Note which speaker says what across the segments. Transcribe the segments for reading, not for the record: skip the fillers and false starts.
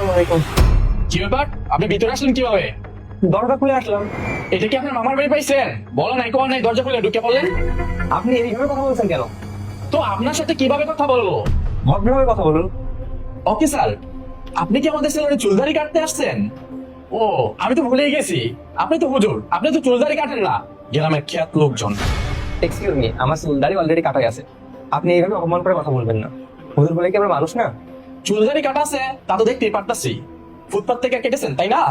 Speaker 1: আসসালামু আলাইকুম।
Speaker 2: কি ব্যাপার, আপনি ভিতরে আসলেন কিভাবে?
Speaker 1: দরজা খুলে আসলাম।
Speaker 2: এটা কি আপনার মামার বাড়ি পাইছেন? বলো নাই কোয়া নাই, দরজা খুলে ঢুকে পড়লেন।
Speaker 1: আপনি এইভাবে কথা বলছেন কেন?
Speaker 2: তো আপনার সাথে কিভাবে কথা বলবো?
Speaker 1: ভদ্রভাবে কথা বলুন।
Speaker 2: ওকে স্যার, আপনি কি আমাদের সেলুনে চুলদারি কাটতে আসছেন? ও, আমি তো ভুলেই গেছি, আপনি তো হুজুর, আপনি তো চুলদারি কাটেন না। গ্রামের খ্যাত লোকজন।
Speaker 1: এক্সকিউজ মি, আমার চুলদারি অলরেডি কাটাই আছে। আপনি এইভাবে অপমান করে কথা বলবেন না। হুজুর বলে কি আমরা মানুষ না?
Speaker 2: চুলদারি কাটা আছে তা তো দেখতেই পারতাছি। ফুটপাত থেকে কেটেছেন তাই না?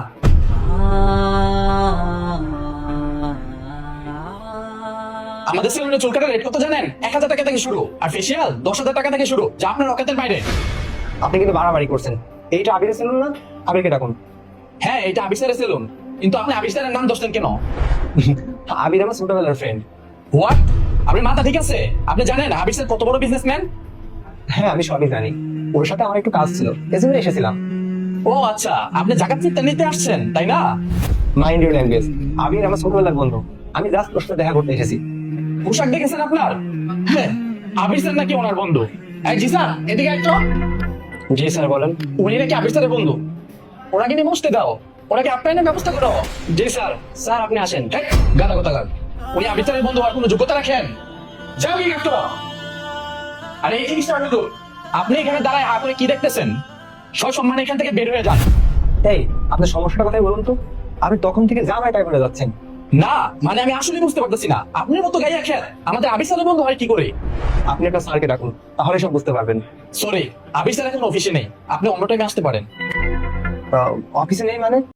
Speaker 2: আমাদের সেলুনে চুল কাটার রেট কত জানেন? 1000 টাকা থেকে শুরু, আর ফেসিয়াল 10,000 টাকা থেকে শুরু, যা আপনার রকেটের বাইরে।
Speaker 1: আপনি কিন্তু বাড়াবাড়ি করছেন। এইটা আবিরের সেলুন না? আবিরকে ডাকুন।
Speaker 2: হ্যাঁ, এটা আবিসারের সেলুন, কিন্তু আপনি আবিসারের নাম ধরছেন কেন?
Speaker 1: আবির আমার ছোটবেলার ফ্রেন্ড।
Speaker 2: হোয়াট? আপনার মাথা ঠিক আছে? আপনি জানেন আবিসার কত বড় বিজনেসম্যান?
Speaker 1: হ্যাঁ, আমি সবই জানি। ওর সাথে আমার একটু কাজ ছিল, এজন্য এসেছিলাম।
Speaker 2: ও আচ্ছা, আপনি জাকাত ফিতরা নিতে আসছেন তাই না?
Speaker 1: Mind your language. আবির আমার ছোটবেলার বন্ধু। আমি জাস্ট ওর সাথে দেখা করতে এসেছি।
Speaker 2: পোশাক দেখেছেন আপনার? হ্যাঁ, আবির স্যার নাকি ওনার বন্ধু? এই জি স্যার, এদিকে একটু।
Speaker 1: জি স্যার, বলেন।
Speaker 2: উনি নাকি আবির স্যারের বন্ধু। ওনাকে নিয়ে বসতে দাও, ওনাকে আপ্যায়নের ব্যবস্থা করো।
Speaker 1: জি স্যার। স্যার আপনি আসেন।
Speaker 2: এই, গাদা কোথাকার। উনি আবির স্যারের বন্ধু হওয়ার কোনো যোগ্যতা রাখেন? যাও কি একটু। আরে এই জিনিসটা হুজুর, আপনি এখানে দাঁড়ায় হা করে কি দেখতেছেন? সসম্মানে এখান থেকে বের হয়ে যান।
Speaker 1: এই, আপনার সমস্যাটা কথাই বলুন তো। আপনি তখন থেকে জামাই করে যাচ্ছেন।
Speaker 2: না মানে আমি আসলে বুঝতে পারতেছি না, আপনার মতো গাইয়া খেল আমাদের আবির স্যারের বন্ধু হয় কি করে?
Speaker 1: আপনি একটা স্যারকে ডাকুন, তাহলে সব বুঝতে পারবেন।
Speaker 2: সরি, আবির স্যার এখন অফিসে নেই, আপনি অন্য টাইমে আসতে পারেন।
Speaker 1: অফিসে নেই মানে?